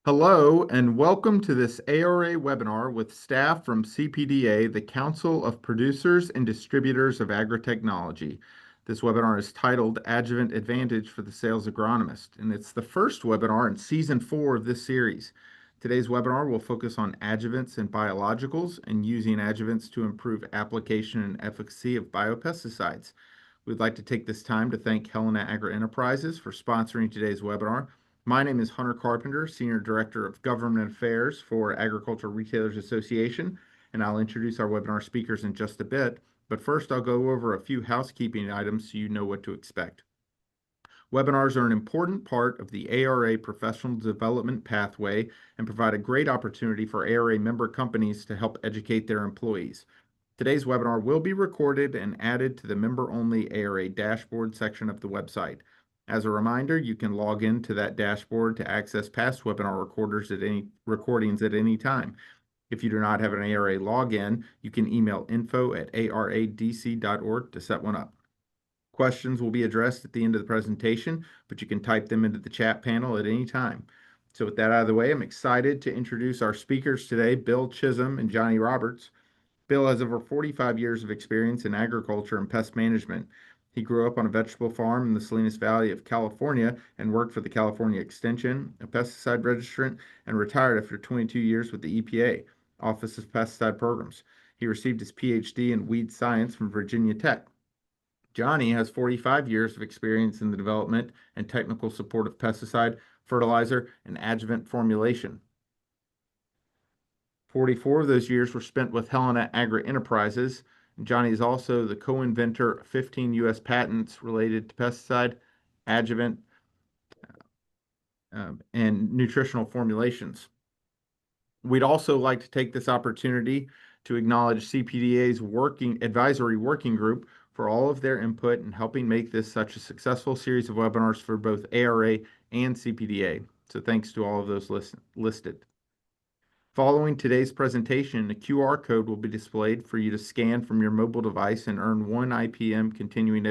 Hello, and welcome to this ARA webinar with staff from CPDA, the Council of Producers and Distributors of Agritechnology. This webinar is titled Adjuvant Advantage for the Sales Agronomist, and it's the first webinar in Season 4 of this series. Today's webinar will focus on adjuvants and biologicals and using adjuvants to improve application and efficacy of biopesticides. We'd like to take this time to thank Helena Agri-Enterprises for sponsoring today's webinar. My name is Hunter Carpenter, Senior Director of Government Affairs for Agricultural Retailers Association, and I'll introduce our webinar speakers in just a bit. But first, I'll go over a few housekeeping items so you know what to expect. Webinars are an important part of the ARA professional development pathway and provide a great opportunity for ARA member companies to help educate their employees. Today's webinar will be recorded and added to the member-only ARA dashboard section of the website. As a reminder, you can log into that dashboard to access past webinar recordings at any time. If you do not have an ARA login, you can email info@aradc.org to set one up. Questions will be addressed at the end of the presentation, but you can type them into the chat panel at any time. So with that out of the way, I'm excited to introduce our speakers today, Bill Chisholm and Johnny Roberts. Bill has over 45 years of experience in agriculture and pest management. He grew up on a vegetable farm in the Salinas Valley of California and worked for the California Extension, a pesticide registrant, and retired after 22 years with the EPA, Office of Pesticide Programs. He received his PhD in weed science from Virginia Tech. Johnny has 45 years of experience in the development and technical support of pesticide, fertilizer, and adjuvant formulation. 44 of those years were spent with Helena Agri-Enterprises. Johnny is also the co-inventor of 15 U.S. patents related to pesticide, adjuvant, and nutritional formulations. We'd also like to take this opportunity to acknowledge CPDA's advisory working group for all of their input in helping make this such a successful series of webinars for both ARA and CPDA. So thanks to all of those listed. Following today's presentation, a QR code will be displayed for you to scan from your mobile device and earn 1 IPM continuing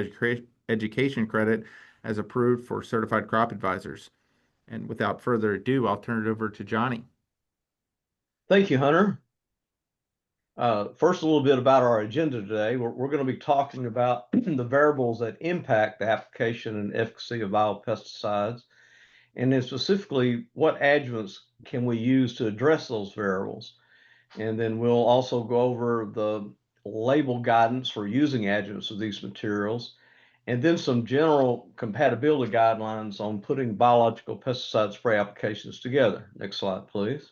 education credit as approved for certified crop advisors. And without further ado, I'll turn it over to Johnny. Thank you, Hunter. First, a little bit about our agenda today. We're going to be talking about the variables that impact the application and efficacy of biopesticides, and then specifically what adjuvants can we use to address those variables. And then we'll also go over the label guidance for using adjuvants of these materials, and then some general compatibility guidelines on putting biological pesticide spray applications together. Next slide, please.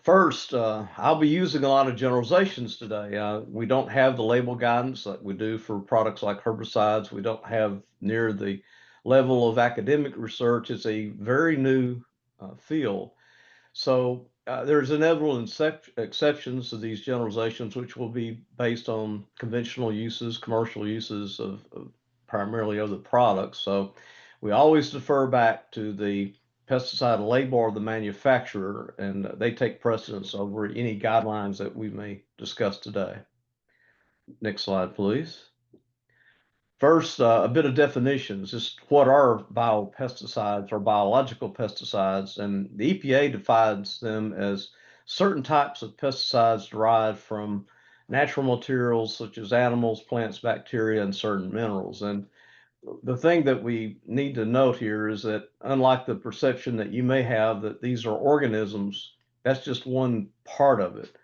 First, I'll be using a lot of generalizations today. We don't have the label guidance like we do for products like herbicides. We don't have near the level of academic research. It's a very new field. So there's inevitable exceptions to these generalizations, which will be based on conventional uses, commercial uses of primarily other products. So we always defer back to the pesticide label of the manufacturer, and they take precedence over any guidelines that we may discuss today. Next slide, please. First, a bit of definitions. Just what are biopesticides or biological pesticides? And the EPA defines them as certain types of pesticides derived from natural materials such as animals, plants, bacteria, and certain minerals. And the thing that we need to note here is that unlike the perception that you may have that these are organisms, that's just one part of it.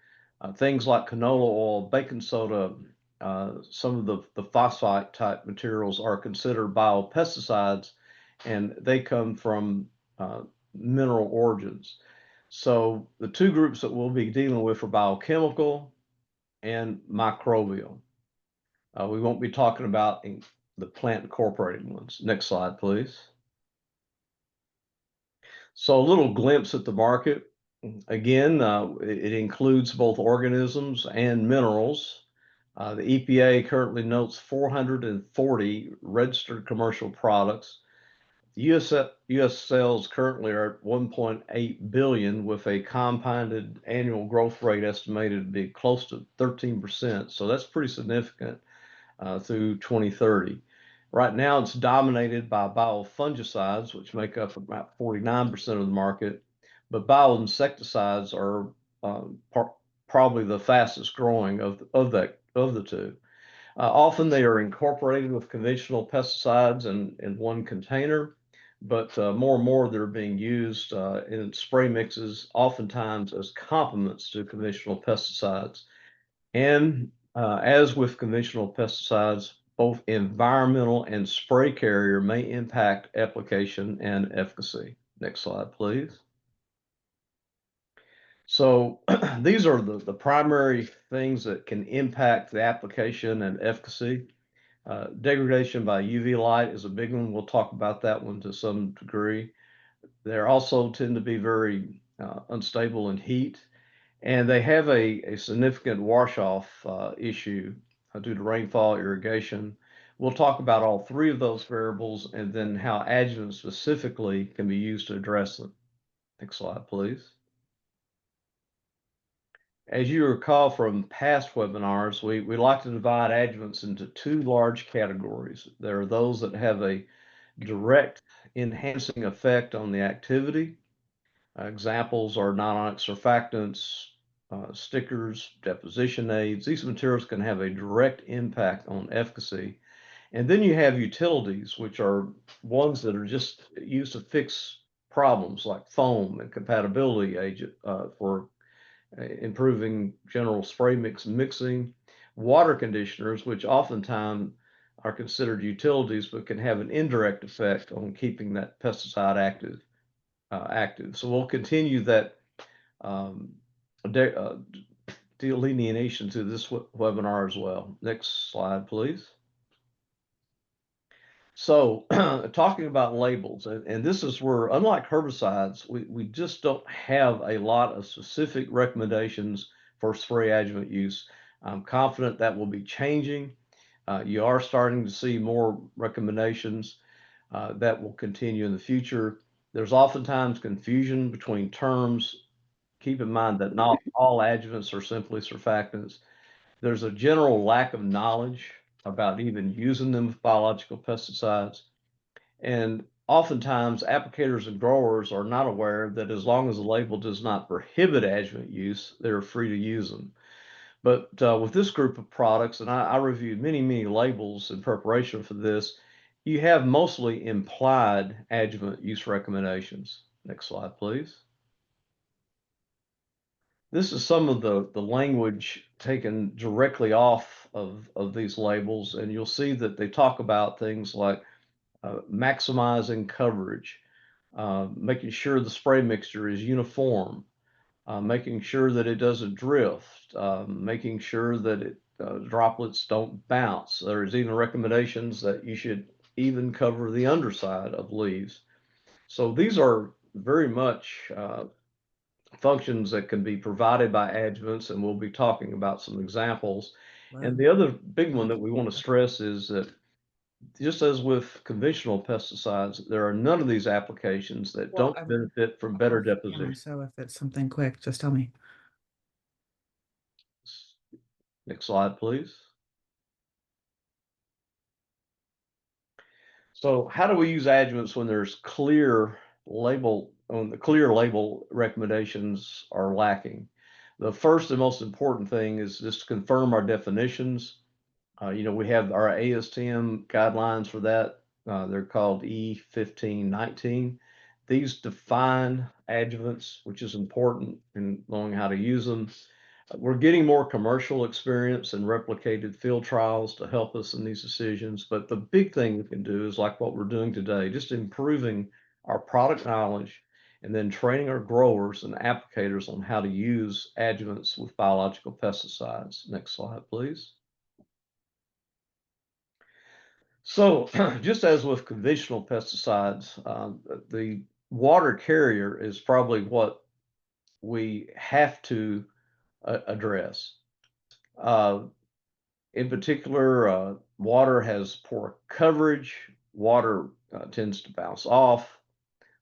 Things like canola oil, baking soda, some of the phosphate type materials are considered biopesticides, and they come from mineral origins. So the two groups that we'll be dealing with are biochemical and microbial. We won't be talking about the plant incorporated ones. Next slide, please. So a little glimpse at the market. Again, it includes both organisms and minerals. The EPA currently notes 440 registered commercial products. U.S. sales currently are at 1.8 billion with a compounded annual growth rate estimated to be close to 13%. So that's pretty significant through 2030. Right now, it's dominated by biofungicides, which make up about 49% of the market, but bioinsecticides are probably the fastest growing of the two. Often they are incorporated with conventional pesticides in one container, but more and more they're being used in spray mixes, oftentimes as complements to conventional pesticides. And as with conventional pesticides, both environmental and spray carrier may impact application and efficacy. Next slide, please. So these are the primary things that can impact the application and efficacy. Degradation by UV light is a big one. We'll talk about that one to some degree. They also tend to be very unstable in heat, and they have a significant wash-off issue due to rainfall, irrigation. We'll talk about all three of those variables and then how adjuvants specifically can be used to address them. Next slide, please. As you recall from past webinars, we like to divide adjuvants into two large categories. There are those that have a direct enhancing effect on the activity. Examples are non-ionic surfactants, stickers, deposition aids. These materials can have a direct impact on efficacy. And then you have utilities, which are ones that are just used to fix problems like foam and compatibility agent for improving general spray mixing, water conditioners, which oftentimes are considered utilities but can have an indirect effect on keeping that pesticide active. So we'll continue that delineation to this webinar as well. Next slide, please. So talking about labels, and this is where, unlike herbicides, we just don't have a lot of specific recommendations for spray adjuvant use. I'm confident that will be changing. You are starting to see more recommendations that will continue in the future. There's oftentimes confusion between terms. Keep in mind that not all adjuvants are simply surfactants. There's a general lack of knowledge about even using them with biological pesticides. And oftentimes, applicators and growers are not aware that as long as the label does not prohibit adjuvant use, they're free to use them. But with this group of products, and I reviewed many labels in preparation for this, you have mostly implied adjuvant use recommendations. Next slide, please. This is some of the language taken directly off of these labels, and you'll see that they talk about things like maximizing coverage, making sure the spray mixture is uniform, making sure that it doesn't drift, making sure that droplets don't bounce. There's even recommendations that you should even cover the underside of leaves. So these are very much functions that can be provided by adjuvants, and we'll be talking about some examples. And the other big one that we want to stress is that just as with conventional pesticides, there are none of these applications that don't benefit from better deposition. So if it's something quick, just tell me. Next slide, please. So how do we use adjuvants when there's clear label recommendations are lacking? The first and most important thing is just to confirm our definitions. We have our ASTM guidelines for that. They're called E1519. These define adjuvants, which is important in knowing how to use them. We're getting more commercial experience and replicated field trials to help us in these decisions. But the big thing we can do is like what we're doing today, just improving our product knowledge and then training our growers and applicators on how to use adjuvants with biological pesticides. Next slide, please. So just as with conventional pesticides, the water carrier is probably what we have to address. In particular, water has poor coverage. Water tends to bounce off.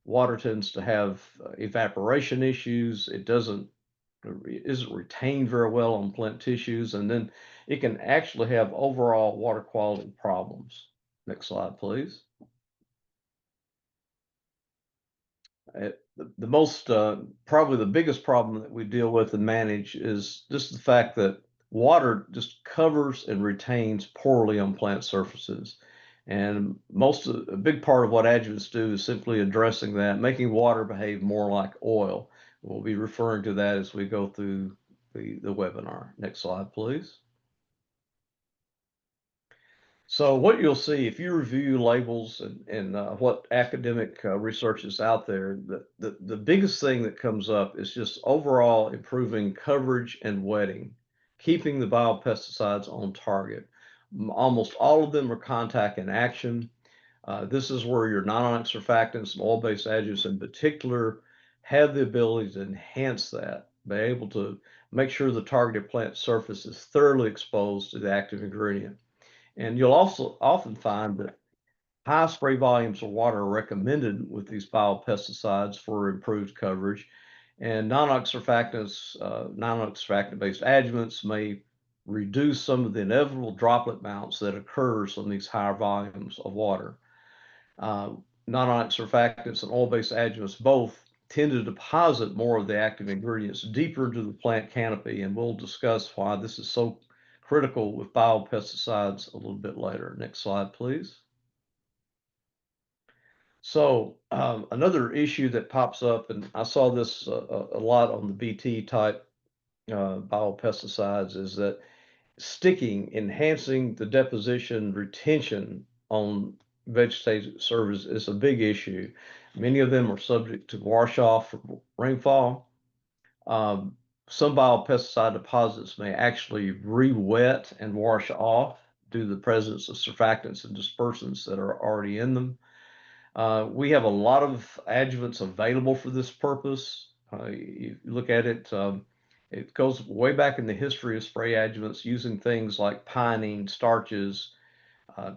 Water tends to have evaporation issues. It isn't retained very well on plant tissues, and then it can actually have overall water quality problems. Next slide, please. The most, probably the biggest problem that we deal with and manage is just the fact that water just covers and retains poorly on plant surfaces. And a big part of what adjuvants do is simply addressing that, making water behave more like oil. We'll be referring to that as we go through the webinar. Next slide, please. So what you'll see if you review labels and what academic research is out there, the biggest thing that comes up is just overall improving coverage and wetting, keeping the biopesticides on target. Almost all of them are contact and action. This is where your non-ionic surfactants and oil-based adjuvants in particular have the ability to enhance that, be able to make sure the targeted plant surface is thoroughly exposed to the active ingredient. And you'll also often find that high spray volumes of water are recommended with these biopesticides for improved coverage. And non-ionic surfactant-based adjuvants may reduce some of the inevitable droplet mounts that occurs on these higher volumes of water. Non-ionic surfactants and oil-based adjuvants both tend to deposit more of the active ingredients deeper into the plant canopy, and we'll discuss why this is so critical with biopesticides a little bit later. Next slide, please. So another issue that pops up, and I saw this a lot on the BT type biopesticides, is that sticking, enhancing the deposition retention on vegetative surface is a big issue. Many of them are subject to wash off from rainfall. Some biopesticide deposits may actually re-wet and wash off due to the presence of surfactants and dispersants that are already in them. We have a lot of adjuvants available for this purpose. You look at it, it goes way back in the history of spray adjuvants using things like pinene, starches, uh,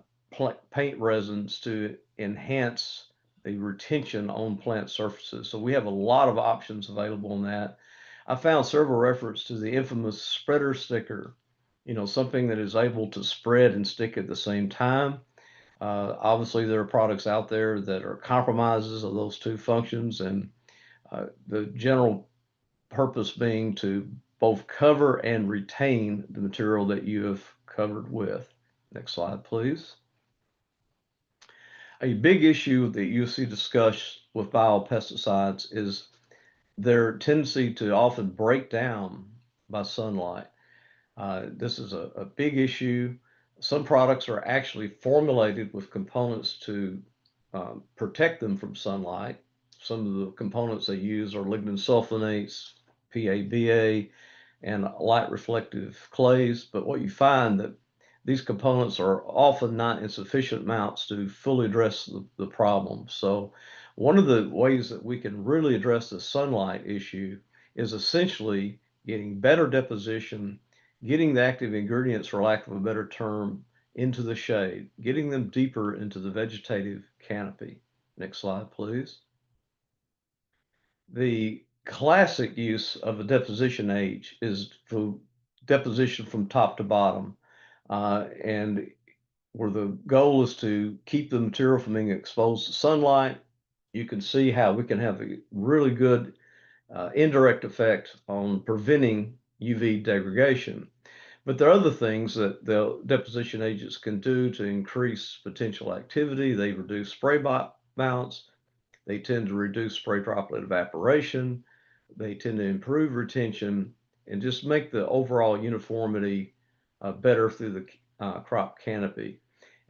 paint resins to enhance the retention on plant surfaces. So we have a lot of options available in that. I found several references to the infamous spreader sticker, something that is able to spread and stick at the same time. Obviously, there are products out there that are compromises of those two functions, and the general purpose being to both cover and retain the material that you have covered with. Next slide, please. A big issue that you see discussed with biopesticides is their tendency to often break down by sunlight. This is a big issue. Some products are actually formulated with components to protect them from sunlight. Some of the components they use are lignin sulfonates, PABA, and light reflective clays. But what you find that these components are often not in sufficient amounts to fully address the problem. So one of the ways that we can really address the sunlight issue is essentially getting better deposition, getting the active ingredients, for lack of a better term, into the shade, getting them deeper into the vegetative canopy. Next slide, please. The classic use of a deposition age is for deposition from top to bottom. And where the goal is to keep the material from being exposed to sunlight, you can see how we can have a really good indirect effect on preventing UV degradation. But there are other things that the deposition agents can do to increase potential activity. They reduce spray bounce. They tend to reduce spray droplet evaporation. They tend to improve retention and just make the overall uniformity better through the crop canopy.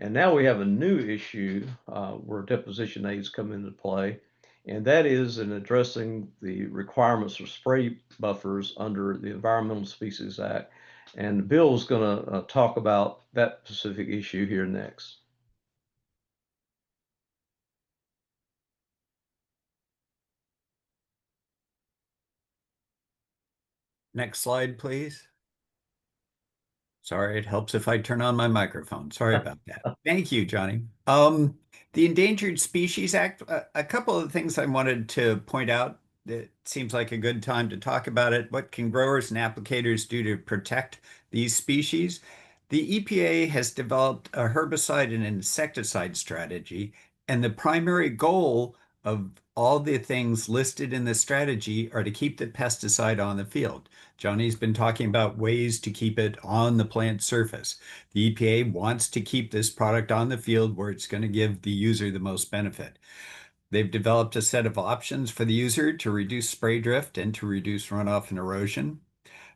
And now we have a new issue where deposition aids come into play, and that is in addressing the requirements for spray buffers under the Environmental Species Act. And Bill is going to talk about that specific issue here next. Next slide, please. Sorry, it helps if I turn on my microphone. Sorry about that. Thank you, Johnny. The Endangered Species Act, a couple of things I wanted to point out. It seems like a good time to talk about it. What can growers and applicators do to protect these species? The EPA has developed a herbicide and insecticide strategy, and the primary goal of all the things listed in the strategy are to keep the pesticide on the field. Johnny's been talking about ways to keep it on the plant surface. The EPA wants to keep this product on the field where it's going to give the user the most benefit. They've developed a set of options for the user to reduce spray drift and to reduce runoff and erosion.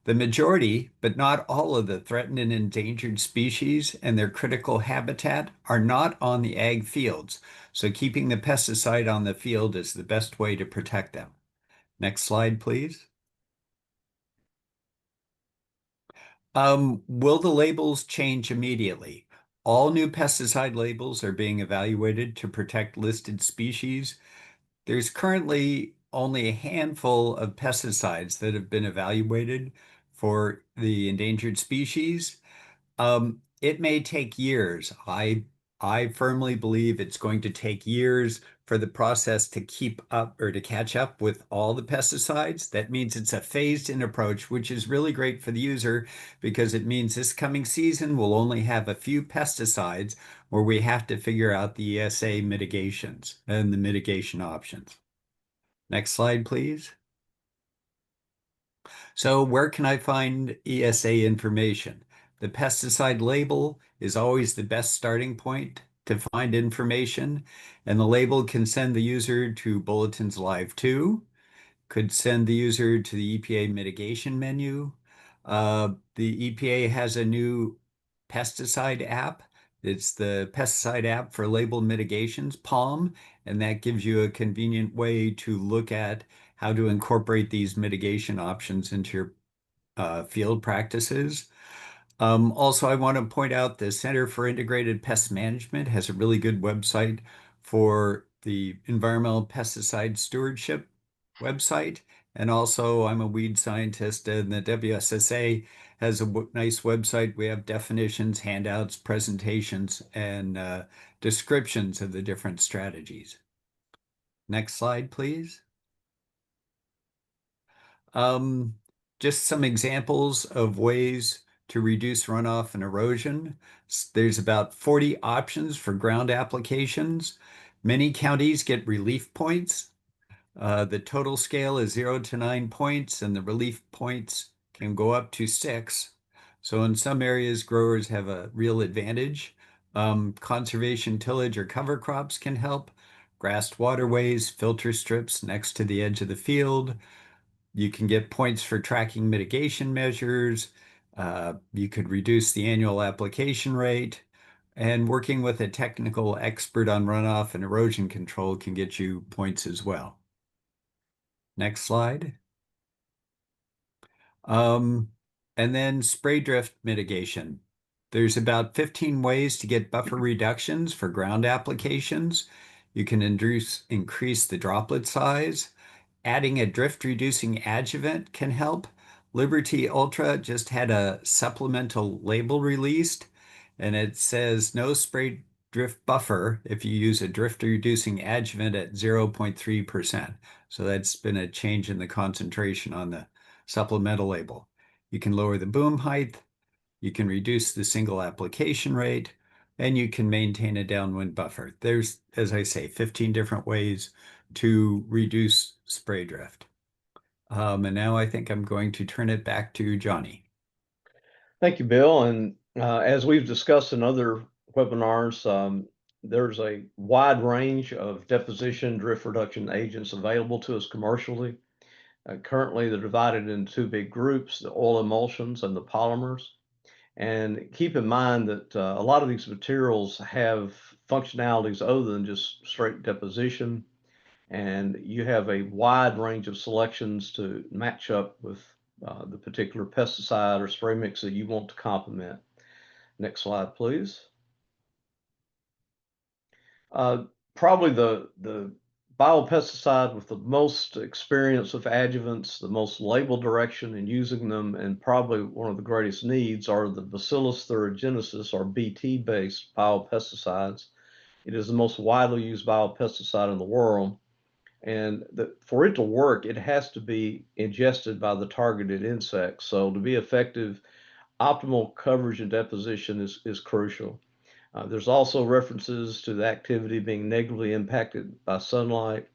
The majority, but not all of the threatened and endangered species and their critical habitat are not on the ag fields, so keeping the pesticide on the field is the best way to protect them. Next slide, please. Will the labels change immediately? All new pesticide labels are being evaluated to protect listed species. There's currently only a handful of pesticides that have been evaluated for the endangered species. It may take years. I firmly believe it's going to take years for the process to keep up or to catch up with all the pesticides. That means it's a phased-in approach, which is really great for the user because it means this coming season we'll only have a few pesticides where we have to figure out the ESA mitigations and the mitigation options. Next slide, please. So where can I find ESA information? The pesticide label is always the best starting point to find information, and the label can send the user to Bulletins Live 2, could send the user to the EPA mitigation menu. The EPA has a new pesticide app. It's the pesticide app for label mitigations, PALM, and that gives you a convenient way to look at how to incorporate these mitigation options into your field practices. Also, I want to point out the Center for Integrated Pest Management has a really good website for the Environmental Pesticide Stewardship website. And also, I'm a weed scientist, and the WSSA has a nice website. We have definitions, handouts, presentations, and descriptions of the different strategies. Next slide, please. Just some examples of ways to reduce runoff and erosion. There's about 40 options for ground applications. Many counties get relief points. The total scale is 0 to 9 points, and the relief points can go up to 6. So in some areas, growers have a real advantage. Conservation tillage or cover crops can help. Grassed waterways, filter strips next to the edge of the field. You can get points for tracking mitigation measures. You could reduce the annual application rate. And working with a technical expert on runoff and erosion control can get you points as well. Next slide. And then spray drift mitigation. There's about 15 ways to get buffer reductions for ground applications. You can increase the droplet size. Adding a drift reducing adjuvant can help. Liberty Ultra just had a supplemental label released, and it says no spray drift buffer if you use a drift reducing adjuvant at 0.3%. So that's been a change in the concentration on the supplemental label. You can lower the boom height, you can reduce the single application rate, and you can maintain a downwind buffer. There's, as I say, 15 different ways to reduce spray drift. And now I think I'm going to turn it back to Johnny. Thank you, Bill. And as we've discussed in other webinars, there's a wide range of deposition drift reduction agents available to us commercially. Currently, they're divided into two big groups, the oil emulsions and the polymers. And keep in mind that a lot of these materials have functionalities other than just straight deposition. And you have a wide range of selections to match up with the particular pesticide or spray mix that you want to complement. Next slide, please. Probably the biopesticide with the most experience with adjuvants, the most label direction in using them, and probably one of the greatest needs are the Bacillus thuringiensis or BT-based biopesticides. It is the most widely used biopesticide in the world. And for it to work, it has to be ingested by the targeted insects. So to be effective, optimal coverage and deposition is crucial. There's also references to the activity being negatively impacted by sunlight,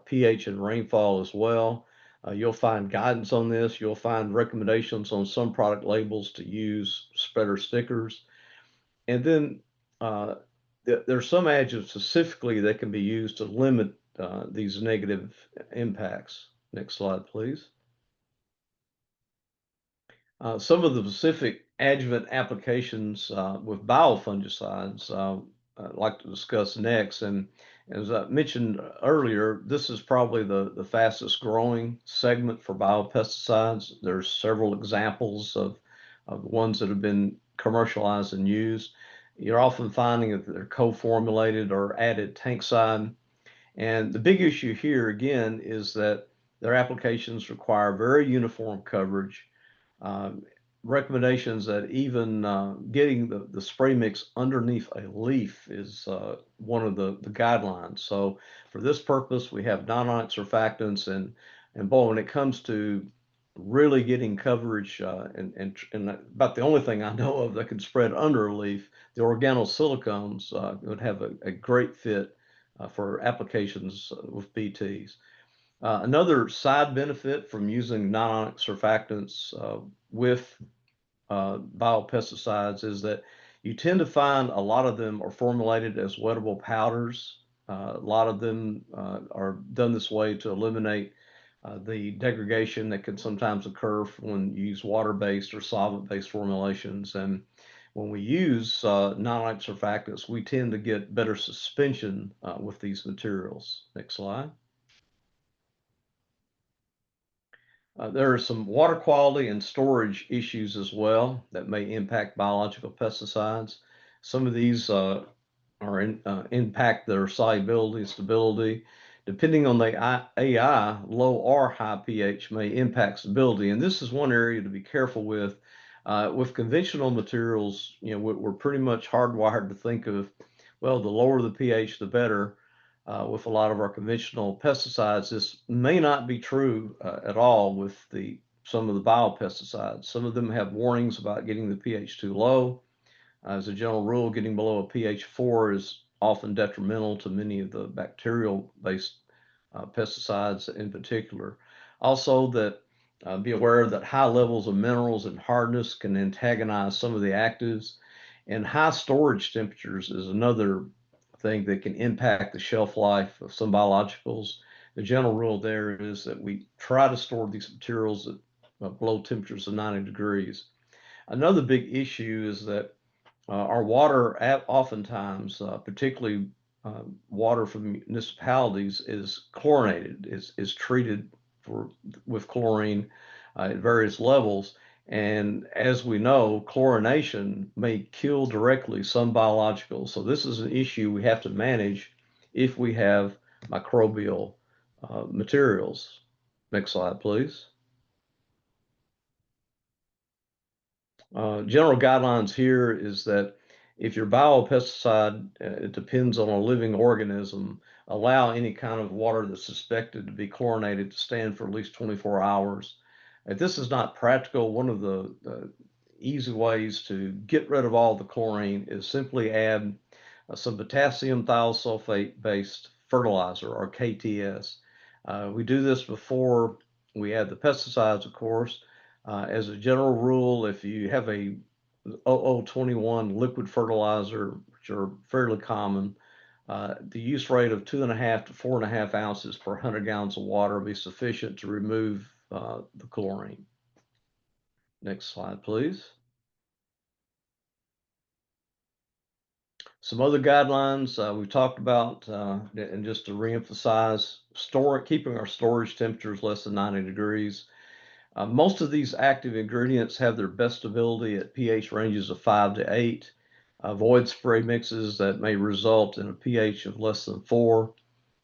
pH, and rainfall as well. You'll find guidance on this. You'll find recommendations on some product labels to use spreader stickers. And then there's some adjuvants specifically that can be used to limit these negative impacts. Next slide, please. Some of the specific adjuvant applications with biofungicides I'd like to discuss next. And as I mentioned earlier, this is probably the fastest growing segment for biopesticides. There's several examples of ones that have been commercialized and used. You're often finding that they're co-formulated or added tankside. And the big issue here, again, is that their applications require very uniform coverage. Um, Recommendations that even getting the spray mix underneath a leaf is one of the guidelines. So for this purpose, we have non-ionic surfactants, and boy, when it comes to really getting coverage, and about the only thing I know of that can spread under a leaf, the organosilicones would have a great fit for applications with BTs. Another side benefit from using non-ionic surfactants with biopesticides is that you tend to find a lot of them are formulated as wettable powders. A lot of them are done this way to eliminate the degradation that can sometimes occur when you use water-based or solvent-based formulations. And when we use non-ionic surfactants, we tend to get better suspension with these materials. Next slide. There are some water quality and storage issues as well that may impact biological pesticides. Some of these impact their solubility, stability. Depending on the AI, low or high pH may impact stability. And this is one area to be careful with. With conventional materials, we're pretty much hardwired to think of, well, the lower the pH, the better. With a lot of our conventional pesticides, this may not be true at all with some of the biopesticides. Some of them have warnings about getting the pH too low. As a general rule, getting below a pH 4 is often detrimental to many of the bacterial-based pesticides in particular. Also, that be aware that high levels of minerals and hardness can antagonize some of the actives, and high storage temperatures is another thing that can impact the shelf life of some biologicals. The general rule there is that we try to store these materials at below temperatures of 90 degrees. Another big issue is that our water, oftentimes, particularly water from municipalities, is chlorinated, is treated with chlorine at various levels. And as we know, chlorination may kill directly some biologicals. So this is an issue we have to manage if we have microbial materials. Next slide, please. General guidelines here is that if your biopesticide, it depends on a living organism, allow any kind of water that's suspected to be chlorinated to stand for at least 24 hours. If this is not practical, one of the easy ways to get rid of all the chlorine is simply add some potassium thiosulfate based fertilizer, or KTS. We do this before we add the pesticides, of course. As a general rule, if you have a 0021 liquid fertilizer, which are fairly common, the use rate of 2.5 to 4.5 ounces per 100 gallons of water will be sufficient to remove the chlorine. Next slide, please. Some other guidelines we've talked about, and just to reemphasize, keeping our storage temperatures less than 90 degrees. Most of these active ingredients have their best stability at pH ranges of 5 to 8. Avoid spray mixes that may result in a pH of less than 4.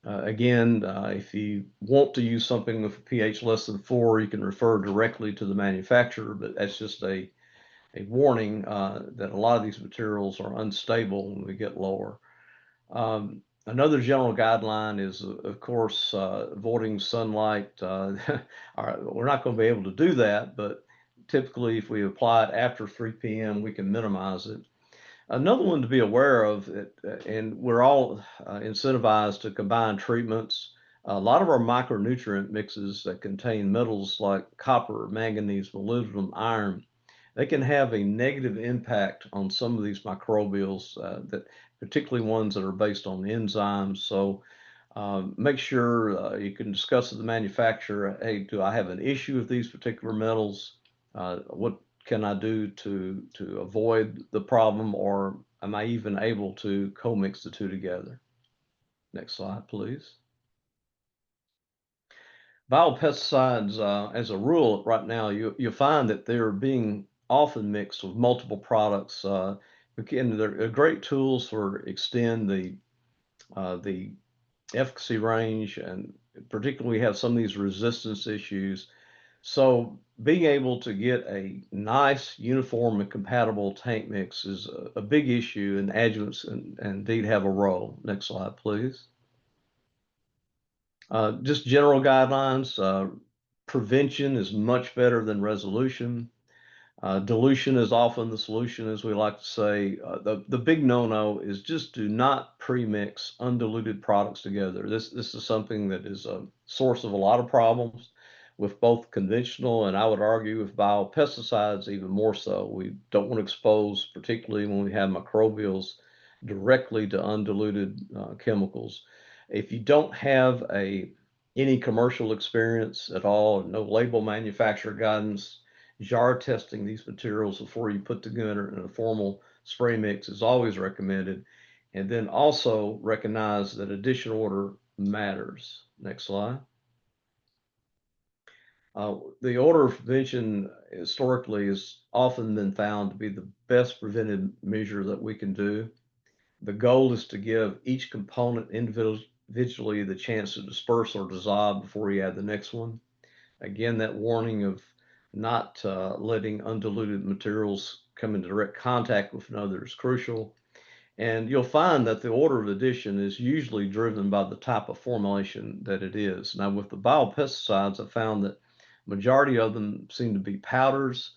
Again, if you want to use something with a pH less than 4, you can refer directly to the manufacturer, but that's just a warning that a lot of these materials are unstable when we get lower. Another general guideline is, of course, avoiding sunlight. We're not going to be able to do that, but typically, if we apply it after 3 p.m., we can minimize it. Another one to be aware of, and we're all incentivized to combine treatments. A lot of our micronutrient mixes that contain metals like copper, manganese, molybdenum, iron, they can have a negative impact on some of these microbials, that particularly ones that are based on enzymes. So make sure you can discuss with the manufacturer, hey, do I have an issue with these particular metals? What can I do to avoid the problem, or am I even able to co-mix the two together? Next slide, please. Biopesticides, as a rule, right now, you find that they're being often mixed with multiple products. Again, they're great tools for extend the efficacy range, and particularly we have some of these resistance issues. So being able to get a nice, uniform, and compatible tank mix is a big issue, and adjuvants and indeed have a role. Next slide, please. Just general guidelines. Prevention is much better than resolution. Dilution is often the solution, as we like to say. The big no-no is just do not pre-mix undiluted products together. This is something that is a source of a lot of problems with both conventional and, I would argue, with biopesticides even more so. We don't want to expose, particularly when we have microbials, directly to undiluted chemicals. If you don't have any commercial experience at all, no label manufacturer guidance, jar testing these materials before you put together in a formal spray mix is always recommended. And then also recognize that additional order matters. Next slide. The order of prevention historically has often been found to be the best preventive measure that we can do. The goal is to give each component individually the chance to disperse or dissolve before you add the next one. Again, that warning of not letting undiluted materials come into direct contact with another is crucial. And you'll find that the order of addition is usually driven by the type of formulation that it is. Now, with the biopesticides, I found that majority of them seem to be powders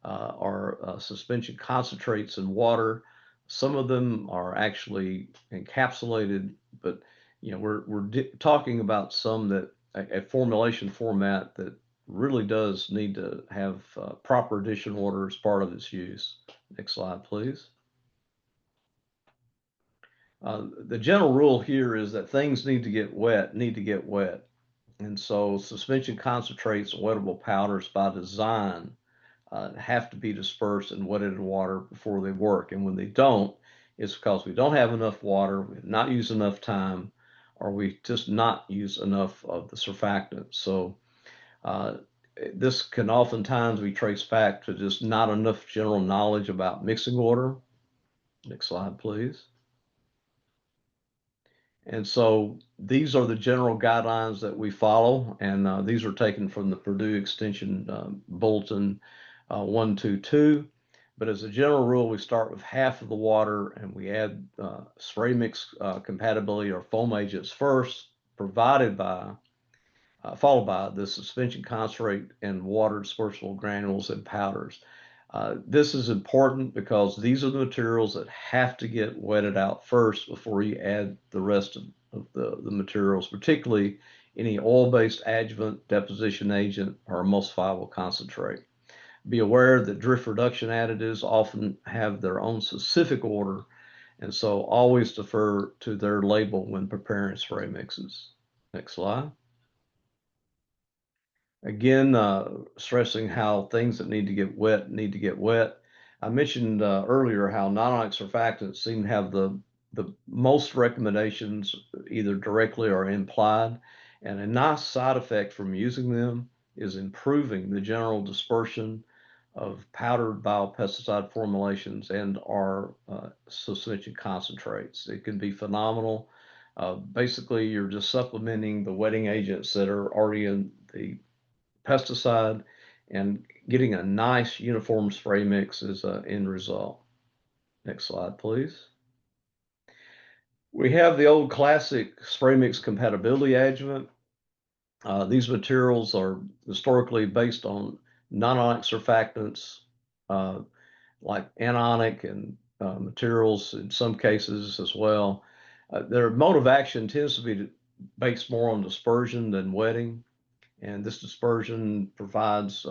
or suspension concentrates in water. Some of them are actually encapsulated, but we're talking about some that a formulation format that really does need to have proper addition order as part of its use. Next slide, please. The general rule here is that things need to get wet. And so suspension concentrates and wettable powders by design have to be dispersed in wetted water before they work. And when they don't, it's because we don't have enough water, we have not used enough time, or we just not use enough of the surfactant. So this can oftentimes be traced back to just not enough general knowledge about mixing order. Next slide, please. And so these are the general guidelines that we follow, and these are taken from the Purdue Extension Bulletin 122. But as a general rule, we start with half of the water, and we add spray mix compatibility or foam agents first, followed by the suspension concentrate and water dispersible granules and powders. This is important because these are the materials that have to get wetted out first before you add the rest of the materials, particularly any oil-based adjuvant, deposition agent, or emulsifiable concentrate. Be aware that drift reduction additives often have their own specific order, and so always defer to their label when preparing spray mixes. Next slide. Again, stressing how things that need to get wet. I mentioned earlier how non-ionic surfactants seem to have the most recommendations, either directly or implied. And a nice side effect from using them is improving the general dispersion of powdered biopesticide formulations and our suspension concentrates. It can be phenomenal. Basically, you're just supplementing the wetting agents that are already in the pesticide, and getting a nice uniform spray mix is an end result. Next slide, please. We have the old classic spray mix compatibility adjuvant. These materials are historically based on non-ionic surfactants, like anionic and materials in some cases as well. Their mode of action tends to be based more on dispersion than wetting, and this dispersion provides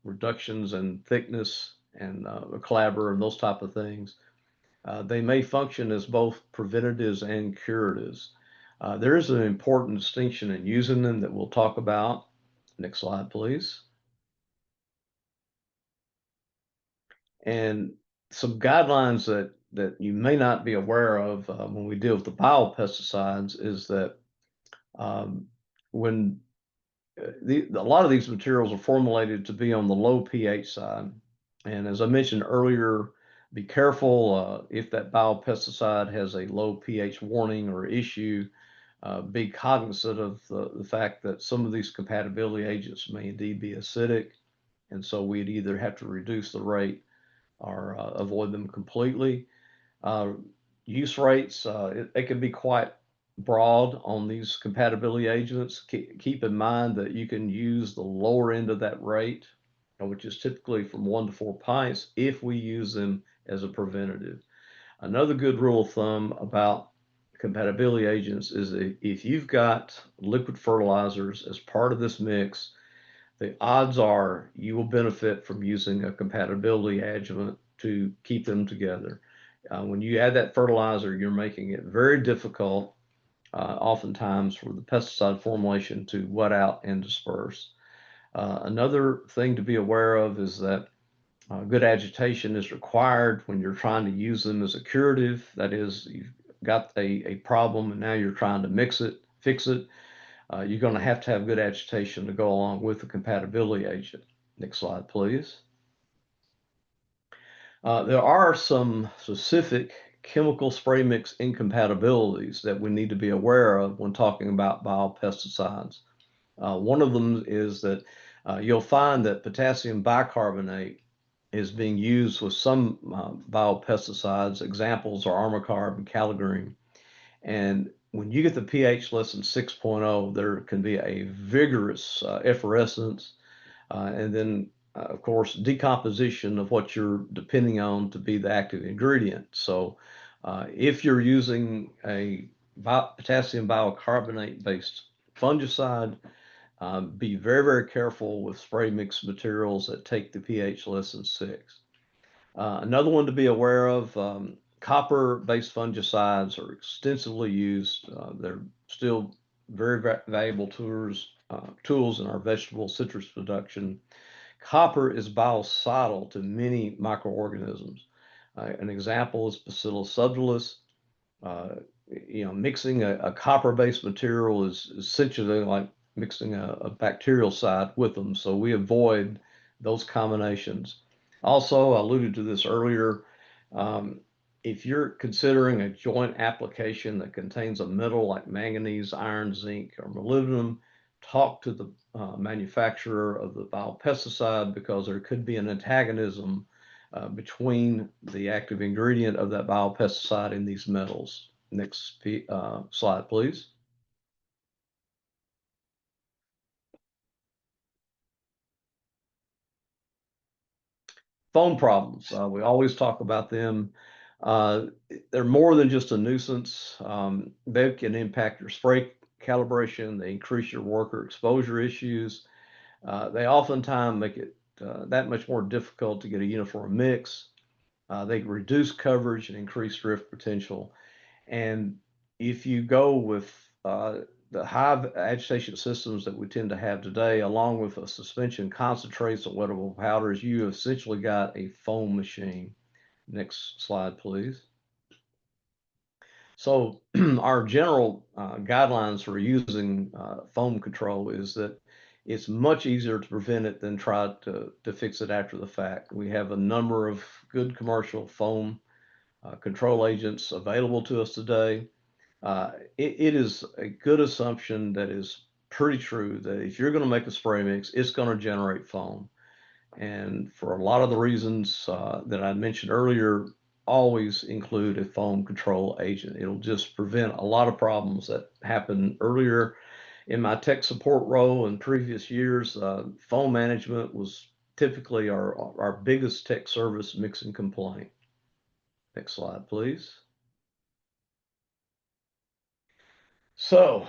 reductions in thickness and clabber and those type of things. They may function as both preventatives and curatives. There is an important distinction in using them that we'll talk about. Next slide, please. And some guidelines that you may not be aware of when we deal with the biopesticides is that when a lot of these materials are formulated to be on the low pH side. And as I mentioned earlier, be careful if that biopesticide has a low pH warning or issue. Be cognizant of the fact that some of these compatibility agents may indeed be acidic. And so we'd either have to reduce the rate or avoid them completely. Use rates, it can be quite broad on these compatibility agents. Keep in mind that you can use the lower end of that rate, which is typically from 1 to 4 pints, if we use them as a preventative. Another good rule of thumb about compatibility agents is that if you've got liquid fertilizers as part of this mix, the odds are you will benefit from using a compatibility adjuvant to keep them together. When you add that fertilizer, you're making it very difficult, oftentimes, for the pesticide formulation to wet out and disperse. Another thing to be aware of is that good agitation is required when you're trying to use them as a curative. That is, you've got a problem and now you're trying to fix it. You're going to have good agitation to go along with the compatibility agent. Next slide, please. There are some specific chemical spray mix incompatibilities that we need to be aware of when talking about biopesticides. One of them is that you'll find that potassium bicarbonate is being used with some biopesticides. Examples are Armacarb and Caligreen. And when you get the pH less than 6.0, there can be a vigorous effervescence, and then, of course, decomposition of what you're depending on to be the active ingredient. So if you're using a potassium bicarbonate-based fungicide, be very, very careful with spray mix materials that take the pH less than 6. Another one to be aware of, copper-based fungicides are extensively used. They're still very valuable tools in our vegetable citrus production. Copper is biocidal to many microorganisms. An example is Bacillus subtilis. Mixing a copper-based material is essentially like mixing a bacterial side with them, so we avoid those combinations. Also, I alluded to this earlier, if you're considering a joint application that contains a metal like manganese, iron, zinc, or molybdenum, talk to the manufacturer of the biopesticide, because there could be an antagonism between the active ingredient of that biopesticide and these metals. Next slide, please. Foam problems. We always talk about them. They're more than just a nuisance. They can impact your spray calibration. They increase your worker exposure issues. They oftentimes make it that much more difficult to get a uniform mix. They reduce coverage and increase drift potential. And if you go with the high agitation systems that we tend to have today, along with a suspension concentrates and wettable powders, you essentially got a foam machine. Next slide, please. So our general guidelines for using foam control is that it's much easier to prevent it than try to fix it after the fact. We have a number of good commercial foam control agents available to us today. It is a good assumption that is pretty true that if you're going to make a spray mix, it's going to generate foam. And for a lot of the reasons that I mentioned earlier, always include a foam control agent. It'll just prevent a lot of problems that happened earlier. In my tech support role in previous years, foam management was typically our biggest tech service mixing complaint. Next slide, please. So,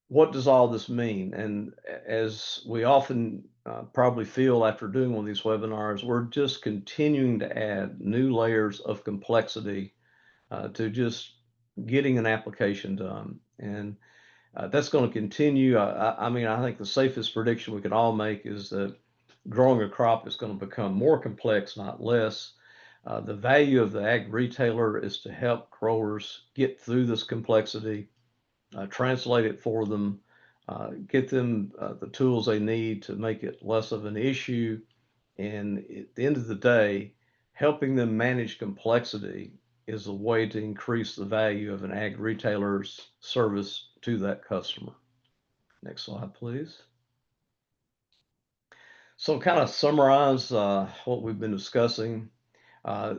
what does all this mean? And as we often probably feel after doing one of these webinars, we're just continuing to add new layers of complexity to just getting an application done. And that's going to continue. I mean, I think the safest prediction we can all make is that growing a crop is going to become more complex, not less. The value of the ag retailer is to help growers get through this complexity, translate it for them, get them the tools they need to make it less of an issue. And at the end of the day, helping them manage complexity is a way to increase the value of an ag retailer's service to that customer. Next slide, please. So kind of summarize what we've been discussing.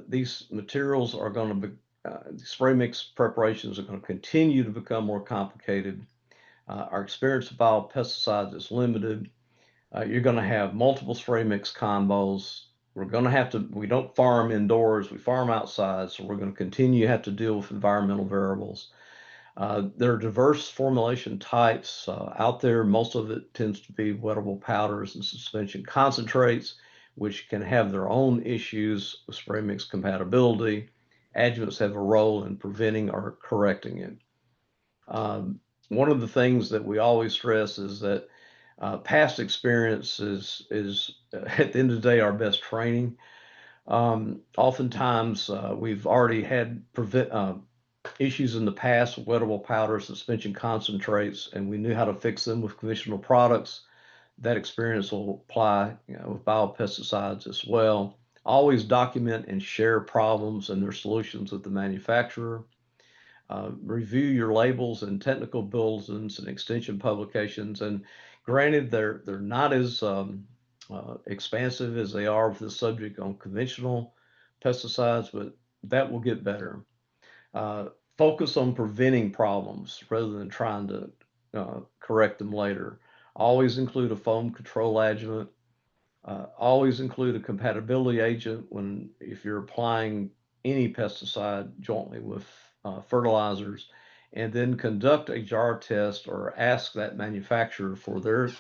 These materials are going to be, spray mix preparations are going to continue to become more complicated. Our experience with biopesticides is limited. You're going to have multiple spray mix combos. We're going to have to, we don't farm indoors, we farm outside, so we're going to continue to have to deal with environmental variables. There are diverse formulation types out there. Most of it tends to be wettable powders and suspension concentrates, which can have their own issues with spray mix compatibility. Adjuvants have a role in preventing or correcting it. One of the things that we always stress is that past experience is at the end of the day our best training. Oftentimes we've already had issues in the past with wettable powder, suspension concentrates, and we knew how to fix them with conventional products. That experience will apply, with biopesticides as well. Always document and share problems and their solutions with the manufacturer. Review your labels and technical bulletins and extension publications. And granted, they're not as expansive as they are with the subject on conventional pesticides, but that will get better. Focus on preventing problems rather than trying to correct them later. Always include a foam control adjuvant. Always include a compatibility agent if you're applying any pesticide jointly with fertilizers, and then conduct a jar test or ask that manufacturer for their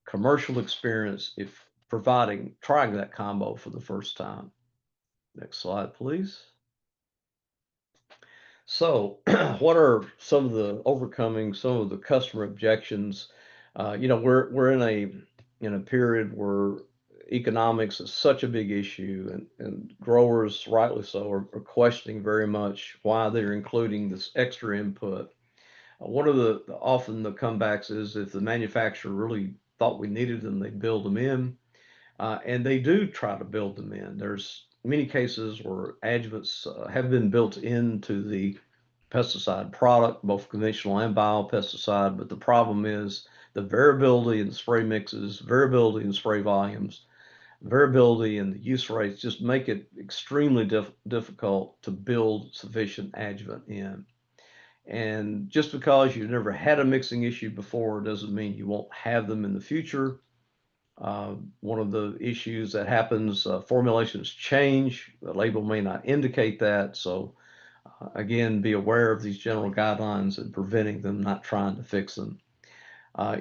commercial experience if trying that combo for the first time. Next slide, please. So what are some of the customer objections? We're in a period where economics is such a big issue, and growers, rightly so, are questioning very much why they're including this extra input. One of often the comebacks is if the manufacturer really thought we needed them, they'd build them in. And they do try to build them in. There's many cases where adjuvants have been built into the pesticide product, both conventional and biopesticide, but the problem is the variability in the spray mixes, variability in spray volumes, variability in the use rates just make it extremely difficult to build sufficient adjuvant in. And just because you've never had a mixing issue before doesn't mean you won't have them in the future. One of the issues that happens, formulations change. The label may not indicate that. So again, be aware of these general guidelines and preventing them, not trying to fix them.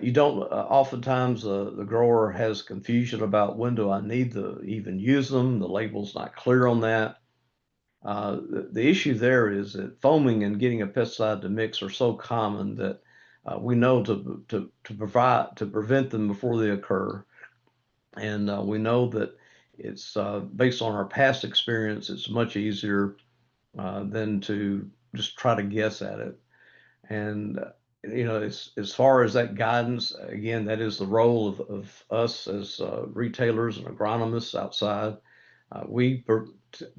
You don't, oftentimes the grower has confusion about when do I need to even use them. The label's not clear on that. The issue there is that foaming and getting a pesticide to mix are so common that we know to prevent them before they occur. And we know that it's based on our past experience, it's much easier than to just try to guess at it. And, as far as that guidance, again, that is the role of us as retailers and agronomists outside. We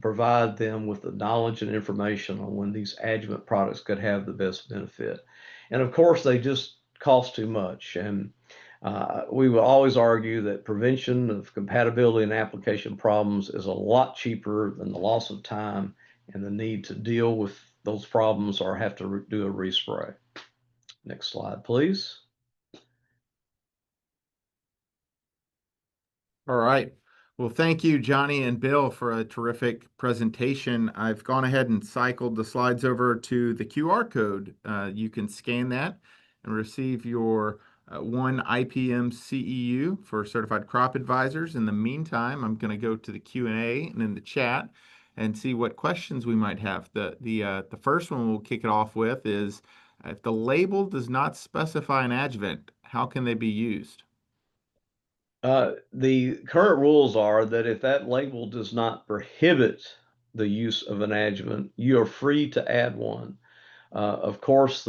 provide them with the knowledge and information on when these adjuvant products could have the best benefit. And of course, they just cost too much. And we will always argue that prevention of compatibility and application problems is a lot cheaper than the loss of time and the need to deal with those problems or have to do a respray. Next slide, please. All right. Well, thank you, Johnny and Bill, for a terrific presentation. I've gone ahead and cycled the slides over to the QR code. You can scan that and receive your one IPM CEU for Certified Crop Advisors. In the meantime, I'm going to go to the Q&A and in the chat and see what questions we might have. The first one we'll kick it off with is, if the label does not specify an adjuvant, how can they be used? The current rules are that if that label does not prohibit the use of an adjuvant, you are free to add one. Of course,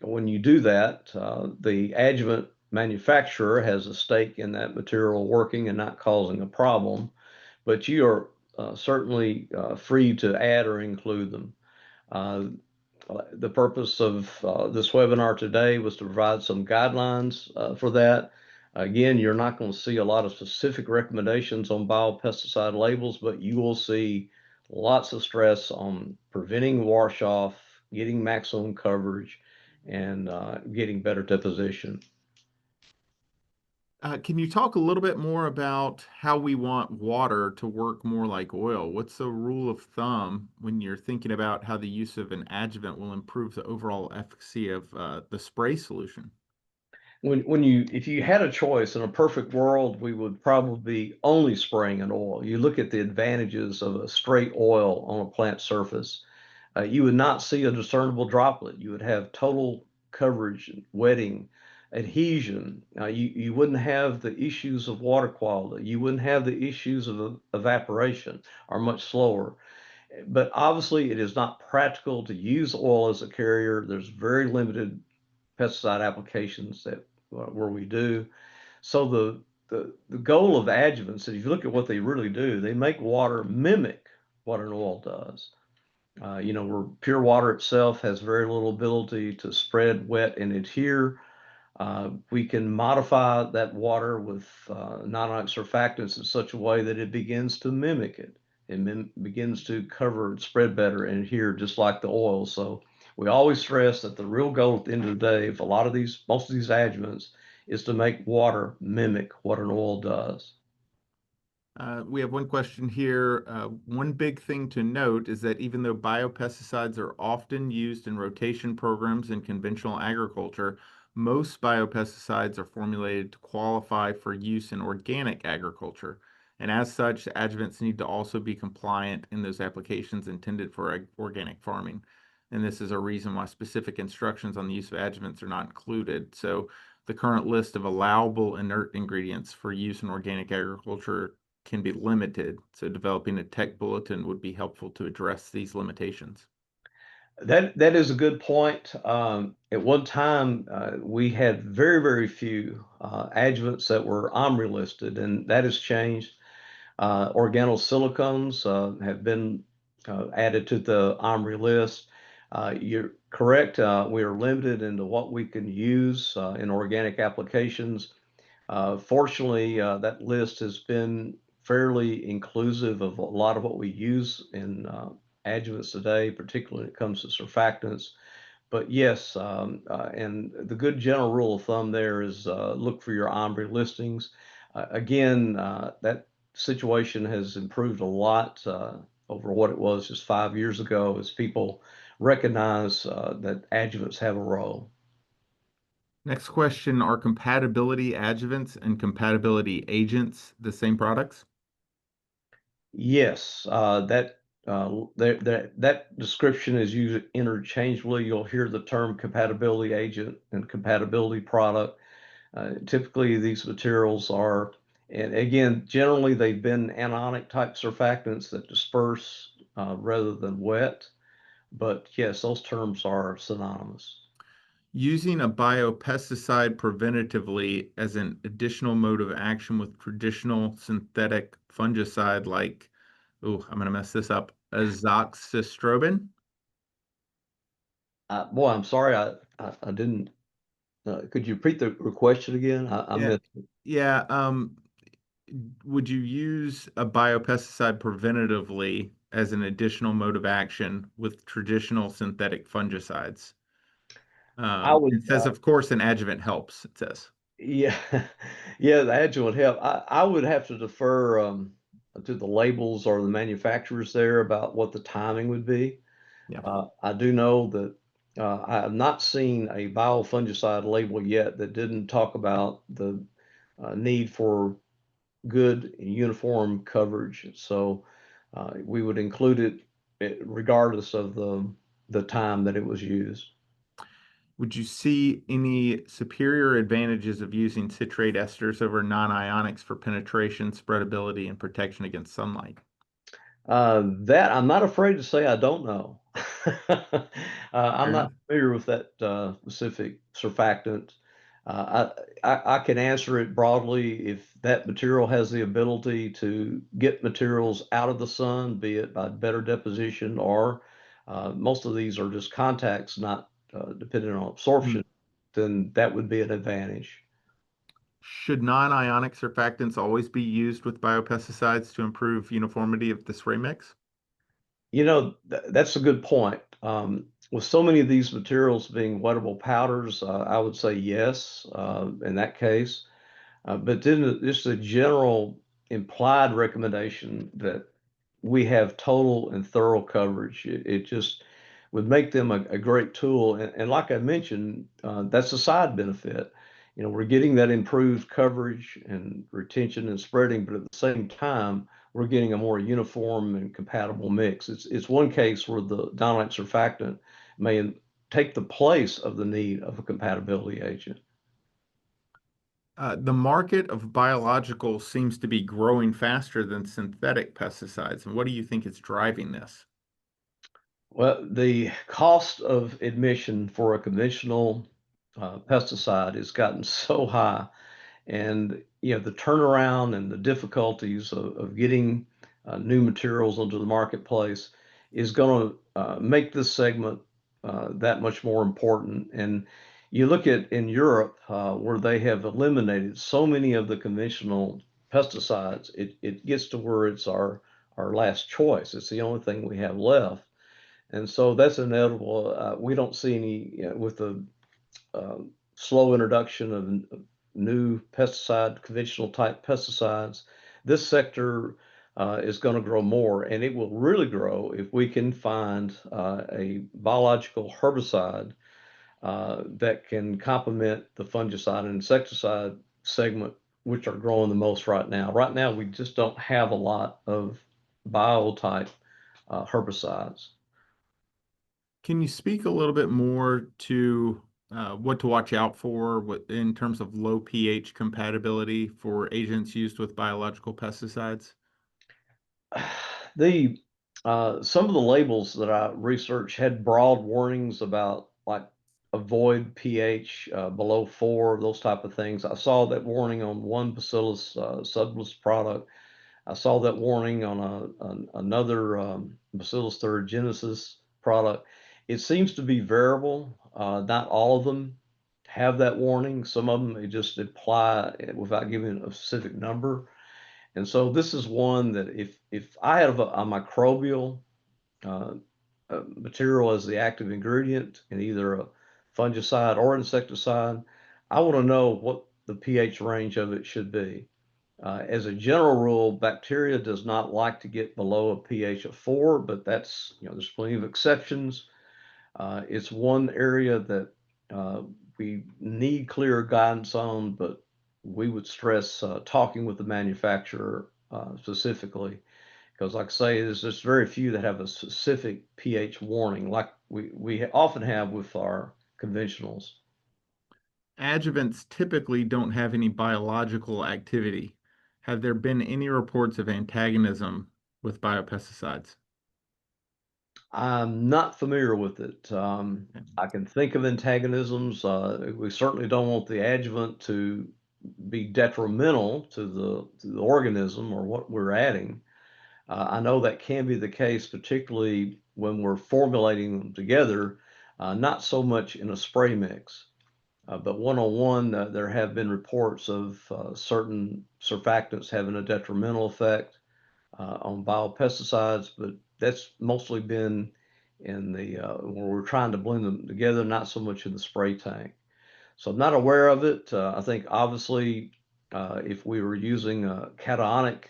when you do that, the adjuvant manufacturer has a stake in that material working and not causing a problem, but you are certainly free to add or include them. The purpose of this webinar today was to provide some guidelines for that. Again, you're not going to see a lot of specific recommendations on biopesticide labels, but you will see lots of stress on preventing wash off, getting maximum coverage, and getting better deposition. Can you talk a little bit more about how we want water to work more like oil? What's the rule of thumb when you're thinking about how the use of an adjuvant will improve the overall efficacy of the spray solution? If you had a choice in a perfect world, we would probably be only spraying an oil. You look at the advantages of a straight oil on a plant surface. You would not see a discernible droplet. You would have total coverage, wetting, adhesion. You wouldn't have the issues of water quality. You wouldn't have the issues of evaporation, are much slower. But obviously, it is not practical to use oil as a carrier. There's very limited pesticide applications where we do. So the goal of adjuvants, if you look at what they really do, they make water mimic what an oil does. Where pure water itself has very little ability to spread, wet, and adhere. We can modify that water with non-ionic surfactants in such a way that it begins to mimic it. It begins to cover and spread better and adhere just like the oil. So we always stress that the real goal at the end of the day of most of these adjuvants is to make water mimic what an oil does. We have one question here. One big thing to note is that even though biopesticides are often used in rotation programs in conventional agriculture, most biopesticides are formulated to qualify for use in organic agriculture. And as such, adjuvants need to also be compliant in those applications intended for organic farming. And this is a reason why specific instructions on the use of adjuvants are not included. So the current list of allowable inert ingredients for use in organic agriculture can be limited. So developing a tech bulletin would be helpful to address these limitations. That is a good point. At one time, we had very, very few adjuvants that were OMRI listed, and that has changed. Organosilicones have been added to the OMRI list. You're correct. We are limited into what we can use in organic applications. Fortunately, that list has been fairly inclusive of a lot of what we use in adjuvants today, particularly when it comes to surfactants. But yes, and the good general rule of thumb there is look for your OMBRE listings. Again, that situation has improved a lot over what it was just 5 years ago as people recognize that adjuvants have a role. Next question, are compatibility adjuvants and compatibility agents the same products? Yes, that description is used interchangeably. You'll hear the term compatibility agent and compatibility product. Typically, these materials are, and again, generally they've been anionic type surfactants that disperse rather than wet. But yes, those terms are synonymous. Using a biopesticide preventatively as an additional mode of action with traditional synthetic fungicide like, oh, I'm going to mess this up, azoxystrobin. Boy, I'm sorry, I didn't. Could you repeat the question again? I Yeah. missed. Yeah. Would you use a biopesticide preventatively as an additional mode of action with traditional synthetic fungicides? I would. It says, of course, an adjuvant helps, it says. Yeah, yeah, the adjuvant help. I would have to defer to the labels or the manufacturers there about what the timing would be. Yeah. I do know that I have not seen a biofungicide label yet that didn't talk about the need for good uniform coverage. So we would include it regardless of the time that it was used. Would you see any superior advantages of using citrate esters over non-ionics for penetration, spreadability, and protection against sunlight? That I'm not afraid to say I don't know. I'm Fair not enough. familiar with that specific surfactant. I can answer it broadly. If that material has the ability to get materials out of the sun, be it by better deposition or most of these are just contacts, not dependent on absorption, Mm. then that would be an advantage. Should non-ionic surfactants always be used with biopesticides to improve uniformity of the spray mix? That's a good point. With so many of these materials being wettable powders, I would say yes, in that case. But then just a general implied recommendation that we have total and thorough coverage. It just would make them a great tool. And like I mentioned, that's a side benefit. We're getting that improved coverage and retention and spreading, but at the same time, we're getting a more uniform and compatible mix. It's one case where the dominant surfactant may take the place of the need of a compatibility agent. The market of biologicals seems to be growing faster than synthetic pesticides. And what do you think is driving this? Well, the cost of admission for a conventional pesticide has gotten so high, and the turnaround and the difficulties of getting new materials onto the marketplace is going to make this segment that much more important. And you look at in Europe where they have eliminated so many of the conventional pesticides, it gets to where it's our last choice. It's the only thing we have left. And so that's inevitable. We don't see any, with the slow introduction of new pesticide, conventional type pesticides, this sector is going to grow more, and it will really grow if we can find a biological herbicide that can complement the fungicide and insecticide segment, which are growing the most right now. Right now, we just don't have a lot of bio type herbicides. Can you speak a little bit more to what to watch out for in terms of low pH compatibility for agents used with biological pesticides? The Some of the labels that I researched had broad warnings about like avoid pH below 4, those type of things. I saw that warning on one Bacillus subtilis product. I saw that warning on another Bacillus thuringiensis product. It seems to be variable. Not all of them have that warning. Some of them they just apply it without giving a specific number. And so this is one that if I have a microbial uh, material as the active ingredient in either a fungicide or insecticide, I want to know what the pH range of it should be. As a general rule, bacteria does not like to get below a pH of 4, but there's plenty of exceptions. It's one area that uh, we need clear guidance on, but we would stress talking with the manufacturer specifically, because like I say, there's just very few that have a specific pH warning like we often have with our conventionals. Adjuvants typically don't have any biological activity. Have there been any reports of antagonism with biopesticides? I'm not familiar with it. I can think of antagonisms. We certainly don't want the adjuvant to be detrimental to the organism or what we're adding. I know that can be the case, particularly when we're formulating them together, not so much in a spray mix. But one-on-one, there have been reports of certain surfactants having a detrimental effect on biopesticides, but that's mostly been in the where we're trying to blend them together, not so much in the spray tank. So I'm not aware of it. I think obviously if we were using a cationic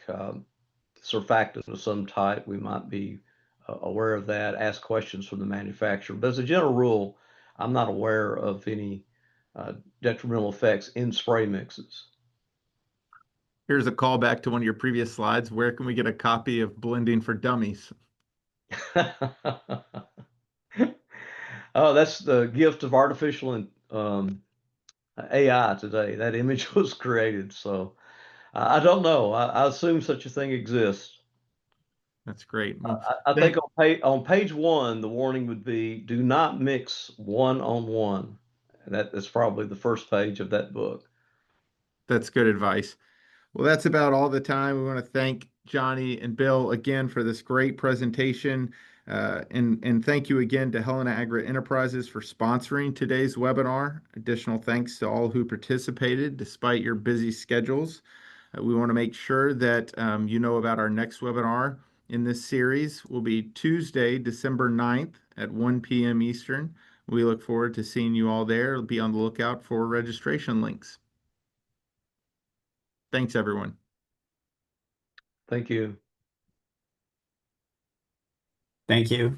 surfactant of some type, we might be aware of that, ask questions from the manufacturer. But as a general rule, I'm not aware of any detrimental effects in spray mixes. Here's a callback to one of your previous slides. Where can we get a copy of Blending for Dummies? Oh, that's the gift of artificial AI today. That image was created. So I don't know. I assume such a thing exists. That's great. Well, I think on page 1, the warning would be do not mix one-on-one. That's probably the first page of that book. that's good advice. Well, that's about all the time. We want to thank Johnny and Bill again for this great presentation. And thank you again to Helena Agri Enterprises for sponsoring today's webinar. Additional thanks to all who participated despite your busy schedules. We want to make sure that you know about our next webinar in this series. Will be Tuesday, December 9th at 1 p.m. Eastern. We look forward to seeing you all there. Be on the lookout for registration links. Thanks, everyone. Thank you. Thank you.